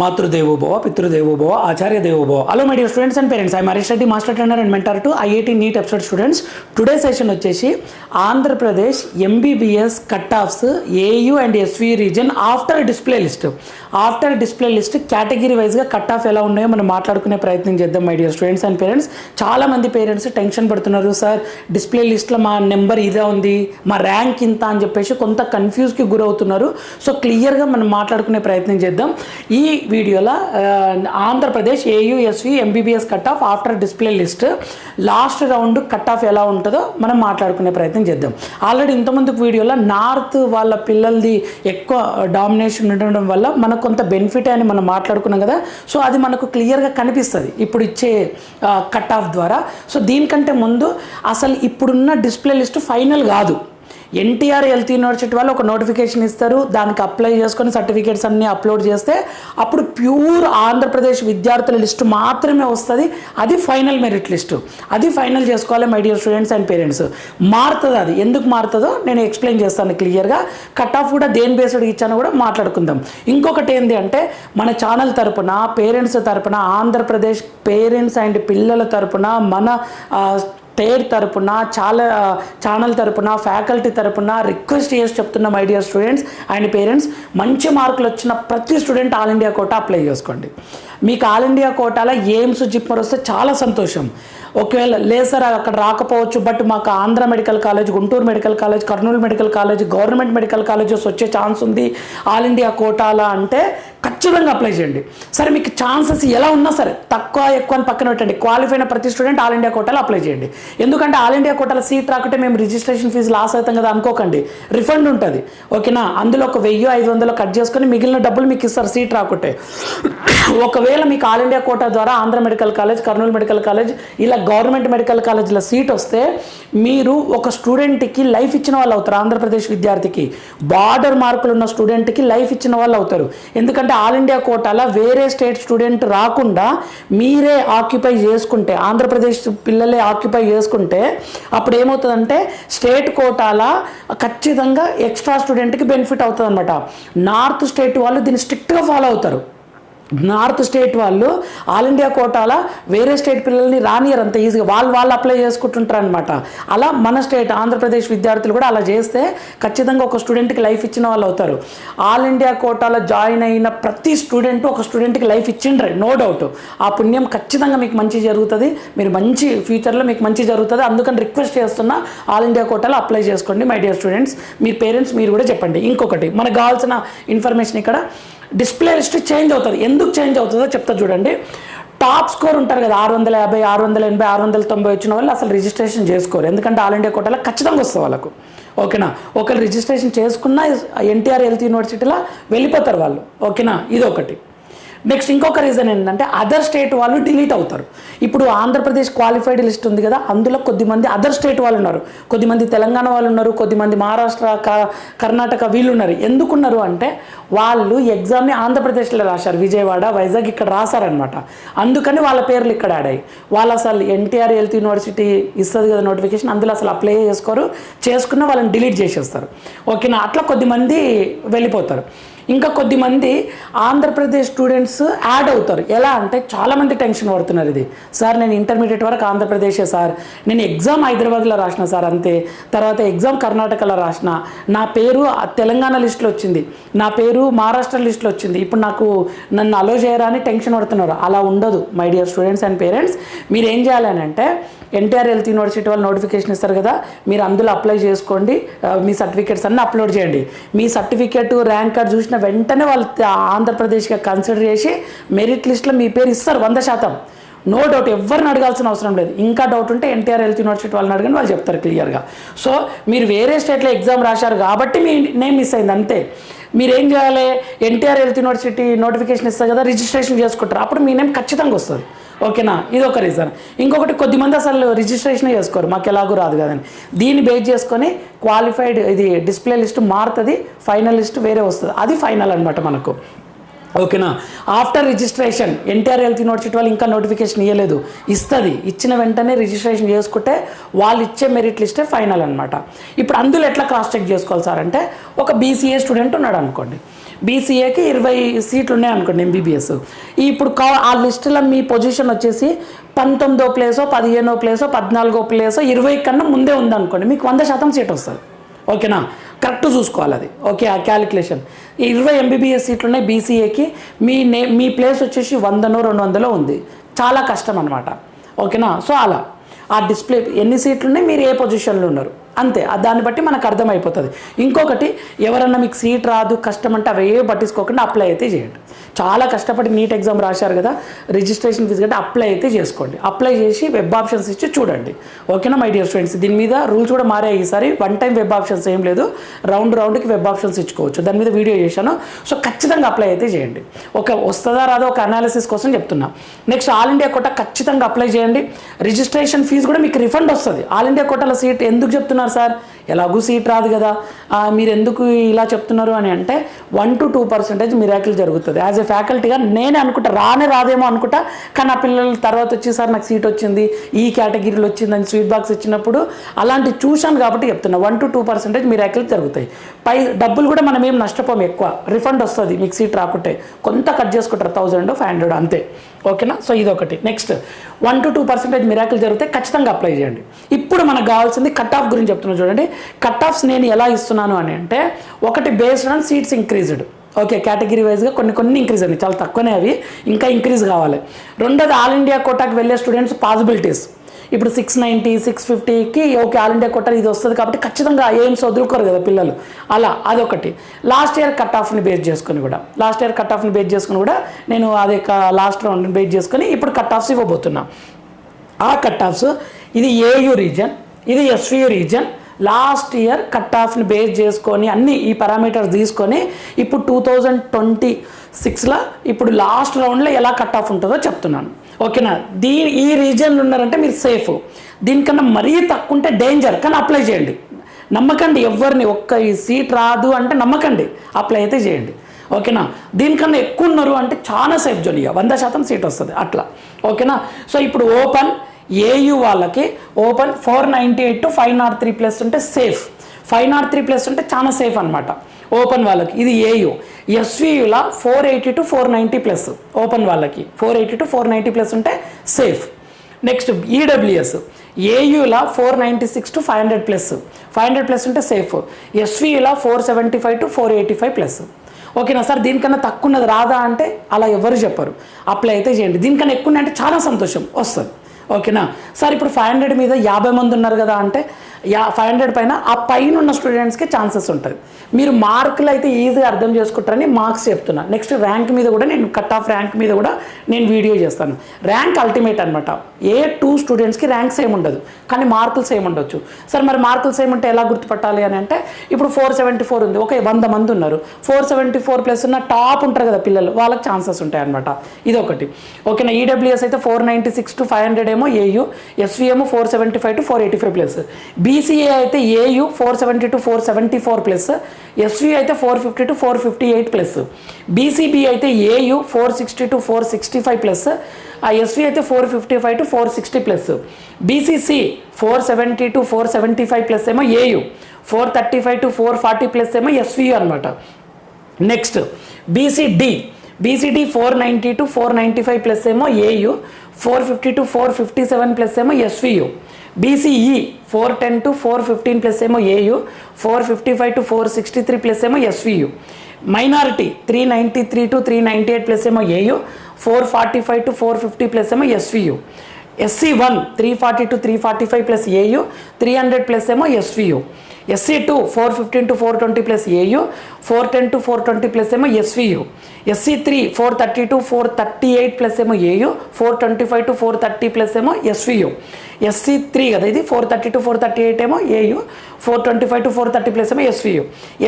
मातृदेवो भव पितृदेवो भव आचार्य देवो भव. Hello my dear students and parents, I am Harish Reddy, master trainer and mentor to IIT NEET episode students. Today session వచ్చేసి Andhra Pradesh MBBS cut offs AU and SV region after display list category వైజ్గా cut off ఎలా ఉన్నాయో మనం మాట్లాడుకునే ప్రయత్నం చేద్దాం my dear students and parents. చాలామంది parents tension పడుతున్నారు, సార్ డిస్ప్లే లిస్ట్లో మా నెంబర్ ఇదే ఉంది, మా ర్యాంక్ ఇంత అని చెప్పేసి కొంత కన్ఫ్యూజ్కి గురవుతున్నారు. సో క్లియర్గా మనం మాట్లాడుకునే ప్రయత్నం చేద్దాం ఈ వీడియోలో. Andhra Pradesh AUSV MBBS cut off after display list last round cut off ఎలా ఉంటుందో మనం మాట్లాడుకునే ప్రయత్నం చేద్దాం. ఆల్రెడీ ఇంతకుముందు వీడియోలో నార్త్ వాళ్ళ పిల్లలది ఎక్కువ డామినేషన్ ఉండడం వల్ల మనకు కొంత బెనిఫిట్ అని మనం మాట్లాడుకున్నాం కదా. సో అది మనకు క్లియర్గా కనిపిస్తుంది ఇప్పుడు ఇచ్చే కట్ ఆఫ్ ద్వారా. సో దీనికంటే ముందు అసలు ఇప్పుడున్న డిస్ప్లే లిస్ట్ ఫైనల్ కాదు. ఎన్టీఆర్ హెల్త్ యూనివర్సిటీ వాళ్ళు ఒక నోటిఫికేషన్ ఇస్తారు, దానికి అప్లై చేసుకొని సర్టిఫికేట్స్ అన్నీ అప్లోడ్ చేస్తే అప్పుడు ప్యూర్ ఆంధ్రప్రదేశ్ విద్యార్థుల లిస్టు మాత్రమే వస్తుంది. అది ఫైనల్ మెరిట్ లిస్టు, అది ఫైనల్ చేసుకోవాలి my dear students and parents. మారుతుంది, అది ఎందుకు మారుతుందో నేను ఎక్స్ప్లెయిన్ చేస్తాను క్లియర్గా. కట్ ఆఫ్ కూడా దేని బేస్డ్ ఇచ్చానో కూడా మాట్లాడుకుందాం. ఇంకొకటి ఏంటి అంటే మన ఛానల్ తరపున పేరెంట్స్ తరపున ఆంధ్రప్రదేశ్ పేరెంట్స్ అండ్ పిల్లల తరపున మన స్టేట్ తరపున ఛానల్ తరపున ఫ్యాకల్టీ తరపున రిక్వెస్ట్ చేసి చెప్తున్న my dear students and parents, మంచి మార్కులు వచ్చిన ప్రతి student all India quota apply చేసుకోండి. మీకు ఆల్ ఇండియా కోటాలో ఎయిమ్స్ జిప్మర్ వస్తే చాలా సంతోషం. ఒకవేళ లేదు సార్ అక్కడ రాకపోవచ్చు, బట్ మాకు Andhra medical college, Guntur medical college, Kurnool medical college, government medical colleges వచ్చే ఛాన్స్ ఉంది ఆల్ ఇండియా కోటాలా అంటే ఖచ్చితంగా అప్లై చేయండి. సరే మీకు ఛాన్సెస్ ఎలా ఉన్నా సరే తక్కువ ఎక్కువ అని పక్కన పెట్టండి, క్వాలిఫై అయిన ప్రతి స్టూడెంట్ ఆల్ ఇండియా కోటాలో అప్లై చేయండి. ఎందుకంటే ఆల్ ఇండియా కోటాలో సీట్ రాకుంటే మేము రిజిస్ట్రేషన్ ఫీజు లాస్ అవుతాం కదా అనుకోకండి, రిఫండ్ ఉంటుంది ఓకేనా. అందులో ఒక 1500 కట్ చేసుకొని మిగిలిన డబ్బులు మీకు ఇస్తారు సీట్ రాకుంటే. ఒకవేళ మీకు ఆల్ ఇండియా కోటా ద్వారా Andhra medical college, Kurnool medical college ఇలా గవర్నమెంట్ మెడికల్ కాలేజ్లో సీట్ వస్తే మీరు ఒక స్టూడెంట్కి లైఫ్ ఇచ్చిన వాళ్ళు అవుతారు. ఆంధ్రప్రదేశ్ విద్యార్థికి బార్డర్ మార్కులు ఉన్న స్టూడెంట్కి లైఫ్ ఇచ్చిన వాళ్ళు అవుతారు. ఎందుకంటే ఆల్ ఇండియా కోటాలో వేరే స్టేట్ స్టూడెంట్ రాకుండా మీరే ఆక్యుపై చేసుకుంటే, ఆంధ్రప్రదేశ్ పిల్లలే ఆక్యుపై చేసుకుంటే అప్పుడు ఏమవుతుందంటే స్టేట్ కోటాలో ఖచ్చితంగా ఎక్స్ట్రా స్టూడెంట్కి బెనిఫిట్ అవుతుంది అనమాట. నార్త్ స్టేట్ వాళ్ళు దీన్ని స్ట్రిక్ట్గా ఫాలో అవుతారు. నార్త్ స్టేట్ వాళ్ళు ఆల్ ఇండియా కోటాల వేరే స్టేట్ పిల్లల్ని రానియరు అంత ఈజీగా, వాళ్ళు అప్లై చేసుకుంటుంటారు అనమాట. అలా మన స్టేట్ ఆంధ్రప్రదేశ్ విద్యార్థులు కూడా అలా చేస్తే ఖచ్చితంగా ఒక స్టూడెంట్కి లైఫ్ ఇచ్చిన వాళ్ళు అవుతారు. ఆల్ ఇండియా కోటాలో జాయిన్ అయిన ప్రతి స్టూడెంట్ ఒక స్టూడెంట్కి లైఫ్ ఇచ్చిండ్రే, నో డౌట్. ఆ పుణ్యం ఖచ్చితంగా మీకు మంచి జరుగుతుంది, మీరు మంచి ఫ్యూచర్లో మీకు మంచి జరుగుతుంది. అందుకని రిక్వెస్ట్ చేస్తున్నా ఆల్ ఇండియా కోటాలో అప్లై చేసుకోండి my dear students. Me parents మీరు కూడా చెప్పండి. ఇంకొకటి మనకు కావాల్సిన ఇన్ఫర్మేషన్, ఇక్కడ డిస్ప్లే లిస్ట్ చేంజ్ అవుతుంది. ఎందుకు చేంజ్ అవుతుందో చెప్తా చూడండి. టాప్ స్కోర్ ఉంటారు కదా 650, 680, 690 వచ్చిన వాళ్ళు అసలు రిజిస్ట్రేషన్ చేసుకోరు, ఎందుకంటే ఆల్ ఇండియా కోటాలో ఖచ్చితంగా వస్తుంది వాళ్ళకు ఓకేనా. ఒకళ్ళు రిజిస్ట్రేషన్ చేసుకున్న ఎన్టీఆర్ హెల్త్ యూనివర్సిటీలో వెళ్ళిపోతారు వాళ్ళు ఓకేనా. ఇది ఒకటి. నెక్స్ట్ ఇంకొక రీజన్ ఏంటంటే అదర్ స్టేట్ వాళ్ళు డిలీట్ అవుతారు. ఇప్పుడు ఆంధ్రప్రదేశ్ క్వాలిఫైడ్ లిస్ట్ ఉంది కదా, అందులో కొద్దిమంది అదర్ స్టేట్ వాళ్ళు ఉన్నారు, కొద్దిమంది తెలంగాణ వాళ్ళు ఉన్నారు, కొద్దిమంది మహారాష్ట్ర, కర్ణాటక వీళ్ళు ఉన్నారు. ఎందుకున్నారు అంటే వాళ్ళు ఎగ్జామ్ని ఆంధ్రప్రదేశ్లో రాశారు, విజయవాడ, వైజాగ్ ఇక్కడ రాశారనమాట. అందుకని వాళ్ళ పేర్లు ఇక్కడ యాడ్ అయ్యి వాళ్ళు అసలు ఎన్టీఆర్ హెల్త్ యూనివర్సిటీ ఇస్తుంది కదా నోటిఫికేషన్, అందులో అసలు అప్లై చేసుకోరు, చేసుకున్న వాళ్ళని డిలీట్ చేసేస్తారు ఓకేనా. అట్లా కొద్దిమంది వెళ్ళిపోతారు. ఇంకా కొద్దిమంది ఆంధ్రప్రదేశ్ స్టూడెంట్స్ యాడ్ అవుతారు. ఎలా అంటే చాలామంది టెన్షన్ పడుతున్నారు, ఇది సార్ నేను ఇంటర్మీడియట్ వరకు ఆంధ్రప్రదేశే సార్, నేను ఎగ్జామ్ హైదరాబాద్లో రాసిన సార్ అంతే, తర్వాత ఎగ్జామ్ కర్ణాటకలో రాసిన, నా పేరు తెలంగాణ లిస్టులో వచ్చింది, నా పేరు మహారాష్ట్ర లిస్టులో వచ్చింది, ఇప్పుడు నన్ను అలో చేయరా అని టెన్షన్ పడుతున్నారు. అలా ఉండదు my dear students and parents. మీరు ఏం చేయాలని అంటే ఎన్టీఆర్ హెల్త్ యూనివర్సిటీ వాళ్ళు నోటిఫికేషన్ ఇస్తారు కదా, మీరు అందులో అప్లై చేసుకోండి, మీ సర్టిఫికేట్స్ అన్నీ అప్లోడ్ చేయండి. మీ సర్టిఫికేట్ ర్యాంక్ కార్డ్ చూసిన వెంటనే వాళ్ళు ఆంధ్రప్రదేశ్గా కన్సిడర్ చేసి మెరిట్ లిస్ట్లో మీ పేరు ఇస్తారు 100%. నో డౌట్, ఎవరిని అడగాల్సిన అవసరం లేదు. ఇంకా డౌట్ ఉంటే ఎన్టీఆర్ హెల్త్ యూనివర్సిటీ వాళ్ళని అడగని, వాళ్ళు చెప్తారు క్లియర్గా. సో మీరు వేరే స్టేట్లో ఎగ్జామ్ రాశారు కాబట్టి మీ నేమ్ మిస్ అయింది అంతే. మీరేం చేయాలి, ఎన్టీఆర్ హెల్త్ యూనివర్సిటీ నోటిఫికేషన్ ఇస్తారు కదా, రిజిస్ట్రేషన్ చేసుకుంటారు, అప్పుడు మీ నేమ్ ఖచ్చితంగా వస్తుంది ఓకేనా. ఇది ఒక రీజన్. ఇంకొకటి కొద్దిమంది అసలు రిజిస్ట్రేషన్ చేసుకోరు, మాకు ఎలాగూ రాదు కదని. దీన్ని బేస్ చేసుకొని క్వాలిఫైడ్ ఇది డిస్ప్లే లిస్ట్ మారుతుంది, ఫైనల్ లిస్ట్ వేరే వస్తుంది, అది ఫైనల్ అనమాట మనకు ఓకేనా. After registration NTR health university వాళ్ళు ఇంకా నోటిఫికేషన్ ఇవ్వలేదు, ఇస్తుంది. ఇచ్చిన వెంటనే రిజిస్ట్రేషన్ చేసుకుంటే వాళ్ళు ఇచ్చే మెరిట్ లిస్టే ఫైనల్ అనమాట. ఇప్పుడు అందులో ఎట్లా క్రాస్ చెక్ చేసుకోవాలి సార్ అంటే, ఒక బీసీఏ స్టూడెంట్ ఉన్నాడు అనుకోండి, బీసీఏకి 20 సీట్లు ఉన్నాయి అనుకోండి ఎంబీబీఎస్. ఇప్పుడు ఆ లిస్టులో మీ పొజిషన్ వచ్చేసి 19వ ప్లేసో 15వ ప్లేసో 14వ ప్లేసో 20 కన్నా ముందే ఉందనుకోండి, మీకు 100% సీట్ వస్తుంది. ఓకేనా, కరెక్ట్ చూసుకోవాలి అది. ఓకే, ఆ క్యాలిక్యులేషన్ 20 ఎంబీబీఎస్ సీట్లు ఉన్నాయి బీసీఏకి, మీ ప్లేస్ వచ్చేసి 100 200 ఉంది, చాలా కష్టం అనమాట. ఓకేనా, సో అలా ఆ డిస్ప్లే ఎన్ని సీట్లు ఉన్నాయి, మీరు ఏ పొజిషన్లో ఉన్నారు అంతే, దాన్ని బట్టి మనకు అర్థమైపోతుంది. ఇంకొకటి, ఎవరన్నా మీకు సీట్ రాదు కష్టం అంటే అవి ఏ పట్టించుకోకుండా అప్లై అయితే చేయండి. చాలా కష్టపడి నీట్ ఎగ్జామ్ రాశారు కదా, రిజిస్ట్రేషన్ ఫీజు కంటే అప్లై అయితే చేసుకోండి. అప్లై చేసి వెబ్ ఆప్షన్స్ ఇచ్చి చూడండి. ఓకేనా మై డియర్ స్టూడెంట్స్, దీని మీద రూల్స్ కూడా మారాయి ఈసారి. వన్ టైం వెబ్ ఆప్షన్స్ ఏం లేదు, రౌండ్కి వెబ్ ఆప్షన్స్ ఇచ్చుకోవచ్చు. దాని మీద వీడియో చేశాను. సో ఖచ్చితంగా అప్లై అయితే చేయండి. వస్తుందా రాదో ఒక అనాలిసిస్ కోసం చెప్తున్నా. నెక్స్ట్, ఆల్ ఇండియా కోటా ఖచ్చితంగా అప్లై చేయండి. రిజిస్ట్రేషన్ ఫీజు కూడా మీకు రిఫండ్ వస్తుంది. ఆల్ ఇండియా కోటాలో సీట్ ఎందుకు చెప్తున్నారు సార్, ఎలాగూ సీట్ రాదు కదా, మీరు ఎందుకు ఇలా చెప్తున్నారు అని అంటే 1 to 2% మిరాకిల్ జరుగుతుంది. యాజ్ ఏ ఫ్యాకల్టీగా నేనే అనుకుంటా, రాదేమో అనుకుంటా, కానీ ఆ పిల్లల తర్వాత వచ్చి సార్ నాకు సీట్ వచ్చింది, ఈ కేటగిరీలో వచ్చిందని స్వీట్ బాక్స్ ఇచ్చినప్పుడు అలాంటి చూశాను కాబట్టి చెప్తున్నా. 1 to 2% మిరాకిల్ జరుగుతాయి. డబ్బులు కూడా మనం ఏం నష్టపోము, ఎక్కువ రిఫండ్ వస్తుంది మీకు సీట్ రాకుంటే. కొంత కట్ చేసుకుంటారు 1000 500 అంతే. ఓకేనా, సో ఇదొకటి. నెక్స్ట్, 1 to 2% మిరాకిల్ జరిగితే ఖచ్చితంగా అప్లై చేయండి. ఇప్పుడు మనకు కావాల్సింది కట్ ఆఫ్ గురించి చెప్తున్నా చూడండి. కట్ ఆఫ్స్ నేను ఎలా ఇస్తున్నాను అని అంటే, ఒకటి based on seats increased. Okay, category వైజ్గా కొన్ని ఇంక్రీజ్ అయినాయి, చాలా తక్కువనే అవి, ఇంకా ఇంక్రీజ్ కావాలి. రెండోది, ఆల్ ఇండియా కోటాకి వెళ్ళే స్టూడెంట్స్ పాసిబిలిటీస్. ఇప్పుడు 690 650కి ఓకే ఆల్ ఇండియా కోటా ఇది వస్తుంది కాబట్టి ఖచ్చితంగా ఎయిమ్స్ వదులుకోరు కదా పిల్లలు, అలా అదొకటి. లాస్ట్ ఇయర్ కట్ ఆఫ్ని బేస్ చేసుకొని కూడా నేను అదే లాస్ట్ రౌండ్ని బేస్ చేసుకొని ఇప్పుడు కట్ ఆఫ్స్ ఇవ్వబోతున్నా. ఆ కట్ ఆఫ్స్, ఇది ఏయూ రీజన్, ఇది SVU region. Last year cut ఆఫ్ని బేస్ చేసుకొని అన్ని ఈ పారామీటర్స్ తీసుకొని ఇప్పుడు 2026లో ఇప్పుడు లాస్ట్ రౌండ్లో ఎలా కట్ ఆఫ్ ఉంటుందో చెప్తున్నాను. ఓకేనా, ఈ రీజియన్లో ఉన్నారంటే మీరు సేఫ్. దీనికన్నా మరీ తక్కువ ఉంటే డేంజర్, కానీ అప్లై చేయండి. నమ్మకండి ఎవరిని, ఒక్క ఈ సీట్ రాదు అంటే నమ్మకండి, అప్లై అయితే చేయండి. ఓకేనా, దీనికన్నా ఎక్కువ ఉన్నారు అంటే చాలా సేఫ్ జోన్, 100% సీట్ వస్తుంది అట్లా. ఓకేనా, సో ఇప్పుడు ఓపెన్ ఏయూ వాళ్ళకి ఓపెన్ 498 to 503+ ఉంటే సేఫ్, 503+ ఉంటే చాలా సేఫ్ అనమాట ఓపెన్ వాళ్ళకి. ఇది ఏయూ. ఎస్వియులా 480 to 490+ ఓపెన్ వాళ్ళకి, 480 to 490+ ఉంటే సేఫ్. నెక్స్ట్, ఈడబ్ల్యూఎస్ ఏయూలా 496 to 500+, 500+ ఉంటే సేఫ్. ఎస్వియులా 475 to 485+. ఓకేనా సార్, దీనికన్నా తక్కువ ఉన్నది రాదా అంటే అలా ఎవరు చెప్పరు, అప్లై అయితే చేయండి. దీనికన్నా ఎక్కువ అంటే చాలా సంతోషం వస్తుంది. ఓకేనా సార్, ఇప్పుడు 500 మీద 50 మంది ఉన్నారు కదా అంటే 500 పైన ఆ పైన ఉన్న స్టూడెంట్స్కి ఛాన్సెస్ ఉంటుంది. మీరు మార్కులు అయితే ఈజీగా అర్థం చేసుకుంటారని మార్క్స్ చెప్తున్నా. నెక్స్ట్, ర్యాంక్ మీద కూడా నేను కట్ ఆఫ్ ర్యాంక్ మీద కూడా నేను వీడియో చేస్తాను. ర్యాంక్ అల్టిమేట్ అనమాట. ఏ 2 స్టూడెంట్స్కి ర్యాంక్ సేమ్ ఉండదు, కానీ మార్కులు సేమ్ ఉండొచ్చు. సార్ మరి మార్కులు సేమ్ ఉంటే ఎలా గుర్తుపట్టాలి అని అంటే, ఇప్పుడు 474 ఉంది, ఓకే 100 మంది ఉన్నారు, 474+ ఉన్న టాప్ ఉంటారు కదా పిల్లలు, వాళ్ళకి ఛాన్సెస్ ఉంటాయి అనమాట. ఇదొకటి. ఓకేనా, ఈడబ్ల్యూఎస్ అయితే 496 to 500 ఏమో ఏయూ, ఎస్విఏమో 475 to 485+. బీసీఏ అయితే ఏయూ 470 to 474+, ఎస్వి అయితే 450 to 458+, బీసీబీ అయితే ఏయూ 460 to 465+, ఎస్వి అయితే 455 to 460+, బీసీసీ 470 to 475+ ఏమో ఏయూ, 435 to 440+ ఏమో ఎస్వియు అనమాట. నెక్స్ట్, బీసీడీ 490 to 495+ ఏమో ఏయూ, 450 to 457+ ఏమో ఎస్వియు. బీసీఈ 410 to 415+ ఏమో ఏయూ, 455 to 463+ ఏమో ఎస్వియు. మైనారిటీ 393 to 398+ ఏమో ఏయూ, 445 to 450+ ఏమో ఎస్వియు. SC1 340 to 345+ ఏయూ, 300+ ఏమో SVU. SC2 415 to 420+ AU, 410 to 420+ ఏమో ఎస్వియు. SC3 430 to 438+ ఏమో ఏయూ, 425 to 430+ ఏమో ఎస్వియు. SC3 కదా ఇది, 430 to 438 ఏమో ఏయూ, 425 to 430+ ఏమో ఎస్వియు.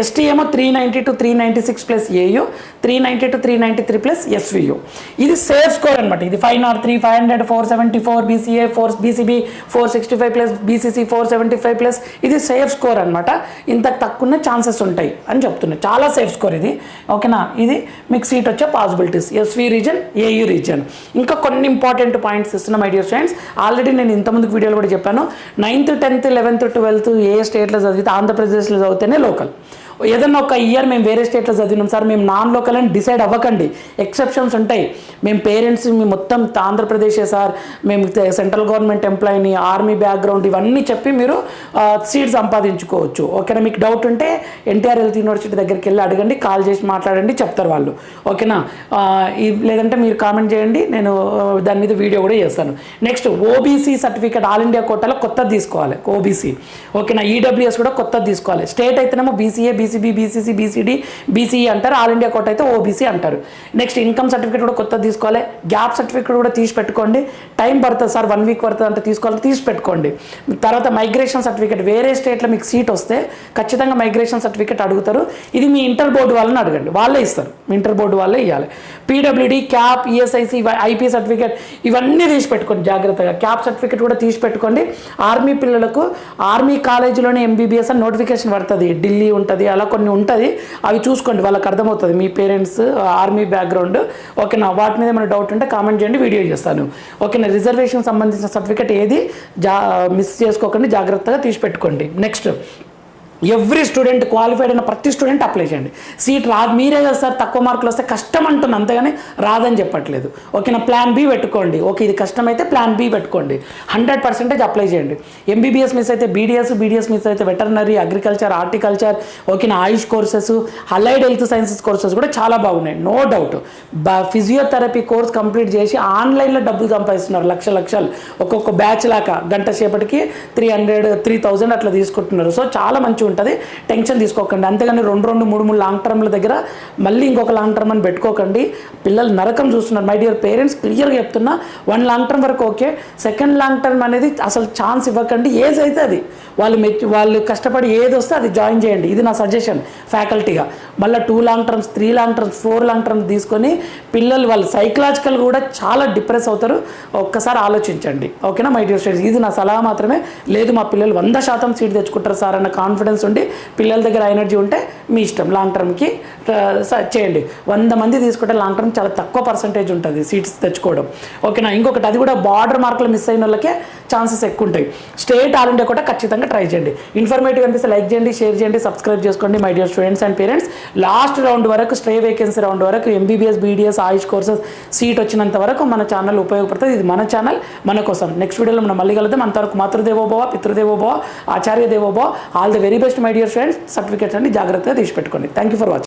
ST ఏమో 390 to 396+ ఏయూ, 390 to 393+ ఎస్వియు. ఇది సేఫ్ స్కోర్ అనమాట. ఇది 503 500 474 BCA 4 BCB 465+ BCC 475+. ఇది సేఫ్ స్కోర్ అనమాట. ఇంత తక్కువ ఛాన్సెస్ ఉంటాయి అని చెప్తున్నా, చాలా సేఫ్ స్కోర్ ఇది. ఓకేనా, ఇది మీకు సీట్ వచ్చే possibilities SV region, AU region. ఇంకా కొన్ని ఇంపార్టెంట్ పాయింట్స్ ఇస్తున్నా మై డియర్ ఫ్రెండ్స్. ఆల్రెడీ నేను ఇంతకుముందుకు వీడియోలో కూడా చెప్పాను, 9th 10th 11th 12th ఏ స్టేట్లో చదివితే ఆంధ్రప్రదేశ్లో చదివితేనే లోకల్. ఏదన్నా ఒక ఇయర్ మేము వేరే స్టేట్లో చదివినాం సార్, మేము నాన్ లోకల్ అని డిసైడ్ అవ్వకండి. ఎక్సెప్షన్స్ ఉంటాయి. మేము పేరెంట్స్ మీ మొత్తం ఆంధ్రప్రదేశే సార్, మేము సెంట్రల్ గవర్నమెంట్ ఎంప్లాయీని, ఆర్మీ బ్యాక్గ్రౌండ్ ఇవన్నీ చెప్పి మీరు సీట్ సంపాదించుకోవచ్చు. ఓకేనా? మీకు డౌట్ ఉంటే ఎన్టీఆర్ హెల్త్ యూనివర్సిటీ దగ్గరికి వెళ్ళి అడగండి, కాల్ చేసి మాట్లాడండి, చెప్తారు వాళ్ళు. ఓకేనా? లేదంటే మీరు కామెంట్ చేయండి, నేను దాని మీద వీడియో కూడా చేస్తాను. Next OBC certificate all India కోటాలో కొత్తది తీసుకోవాలి ఓబీసీ. ఓకేనా? ఈడబ్ల్యూఎస్ కూడా కొత్తది తీసుకోవాలి. స్టేట్ అయితేనేమో BCA, BCB, BCC, BCD, BCE అంటారు. ఆల్ ఇండియా కోట అయితే ఓబీసీ అంటారు. నెక్స్ట్ ఇన్కమ్ సర్టిఫికేట్ కూడా కొత్తది తీసుకోవాలి. గ్యాప్ సర్టిఫికేట్ కూడా తీసి పెట్టుకోండి. టైం పడుతుంది సార్, 1 వీక్ పడుతుంది అంటే తీసి పెట్టుకోండి. తర్వాత మైగ్రేషన్ సర్టిఫికేట్, వేరే స్టేట్లో మీకు సీట్ వస్తే ఖచ్చితంగా మైగ్రేషన్ సర్టిఫికేట్ అడుగుతారు. ఇది మీ ఇంటర్ బోర్డు వాళ్ళని అడగండి, వాళ్ళే ఇస్తారు. మీ ఇంటర్ బోర్డు వాళ్ళే ఇవ్వాలి. PWD, cap, ESIC, IP certificate ఇవన్నీ తీసి పెట్టుకోండి జాగ్రత్తగా. క్యాప్ సర్టిఫికేట్ కూడా తీసి పెట్టుకోండి. ఆర్మీ పిల్లలకు ఆర్మీ కాలేజీలోనే ఎంబీబీఎస్ అని నోటిఫికేషన్ పడుతుంది, ఢిల్లీ ఉంటుంది, అలా కొన్ని ఉంటుంది. అవి చూసుకోండి, వాళ్ళకి అర్థమవుతుంది మీ పేరెంట్స్ ఆర్మీ బ్యాక్గ్రౌండ్. ఓకేనా? వాటి మీద ఏమైనా డౌట్ ఉంటే కామెంట్ చేయండి, వీడియో చేస్తాను. ఓకేనా? రిజర్వేషన్ సంబంధించిన సర్టిఫికేట్ ఏది మిస్ చేసుకోకండి, జాగ్రత్తగా తీసి పెట్టుకోండి. నెక్స్ట్ ఎవ్రీ స్టూడెంట్, క్వాలిఫైడ్ అయిన ప్రతి స్టూడెంట్ అప్లై చేయండి. సీట్ రాదు, మీరే కదా సార్ తక్కువ మార్కులు వస్తే కష్టం అంటున్నా, అంతేగాని రాదని చెప్పట్లేదు. ఓకేనా? ప్లాన్ బి పెట్టుకోండి. ఓకే, ఇది కష్టమైతే ప్లాన్ బి పెట్టుకోండి. 100% అప్లై చేయండి. ఎంబీబీఎస్ మిస్ అయితే బీడీఎస్ మిస్ అయితే వెటర్నరీ, అగ్రికల్చర్, హార్టికల్చర్, ఓకేనా, AYUSH courses, allied health sciences courses కూడా చాలా బాగున్నాయి, no doubt. Physiotherapy course complete చేసి ఆన్లైన్లో డబ్బులు సంపాదిస్తున్నారు, లక్షలు ఒక్కొక్క బ్యాచ్ లాగా గంట సేపటికి 300-3000 అట్లా తీసుకుంటున్నారు. సో చాలా మంచిగా ఉంటుంది, టెన్షన్ తీసుకోకండి. అంతేగాని 2-3 లాంగ్ టర్మ్ల దగ్గర మళ్ళీ ఇంకొక లాంగ్ టర్మ్ అని పెట్టుకోకండి. పిల్లలు నరకం చూస్తున్నారు. మై డియర్ పేరెంట్స్, క్లియర్గా చెప్తున్నా, 1 లాంగ్ టర్మ్ వరకు ఓకే, సెకండ్ లాంగ్ టర్మ్ అనేది అసలు ఛాన్స్ ఇవ్వకండి. ఏజ్ అయితే అది వాళ్ళు కష్టపడి ఏది వస్తే అది జాయిన్ చేయండి. ఇది నా సజెషన్ ఫ్యాకల్టీగా. మళ్ళీ 2 long terms, 3 long terms, 4 long terms తీసుకొని పిల్లలు వాళ్ళు సైకలాజికల్ కూడా చాలా డిప్రెస్ అవుతారు. ఒక్కసారి ఆలోచించండి. ఓకేనా మై డియర్ స్టూడెంట్స్? ఇది నా సలహా మాత్రమే. లేదు మా పిల్లలు 100% సీట్ తెచ్చుకుంటారు సార్ అన్న కాన్ఫిడెన్స్ ఉండి, పిల్లల దగ్గర ఎనర్జీ ఉంటే మీ ఇష్టం, లాంగ్ టర్మ్కి చేయండి. 100 మంది తీసుకుంటే లాంగ్ టర్మ్ చాలా తక్కువ పర్సంటేజ్ ఉంటుంది సీట్స్ తెచ్చుకోవడం. ఓకేనా? ఇంకొకటి, అది కూడా బార్డర్ మార్కులు మిస్ అయిన వాళ్ళకే ఛాన్సెస్ ఎక్కువ ఉంటాయి. స్టేట్ ఆల్ ఇండియా కూడా ఖచ్చితంగా ట్రై చేయండి. ఇన్ఫర్మేటివ్ అనిపిస్తే లైక్ చేయండి, షేర్ చేయండి, సబ్స్క్రైబ్ చేసుకోండి my dear students and parents. Last round వరకు, స్ట్రే వేకెన్సీ రౌండ్ వరకు ఎంబీబీఎస్, బీడీఎస్, ఆయుష్ కోర్సెస్ సీట్ వచ్చినంత వరకు మన ఛానల్ ఉపయోగపడుతుంది. ఇది మన ఛానల్, మన కోసం. నెక్స్ట్ వీడియోలో మనం మళ్ళీ కలుద్దాం. అంతవరకు మాతృదేవోభవ, పితృదేవోభవ, ఆచార్య దేవోభవ. All the very best my dear friends. Certificates అన్ని జాగ్రత్తగా తీసి పెట్టుకోండి. Thank you for watching.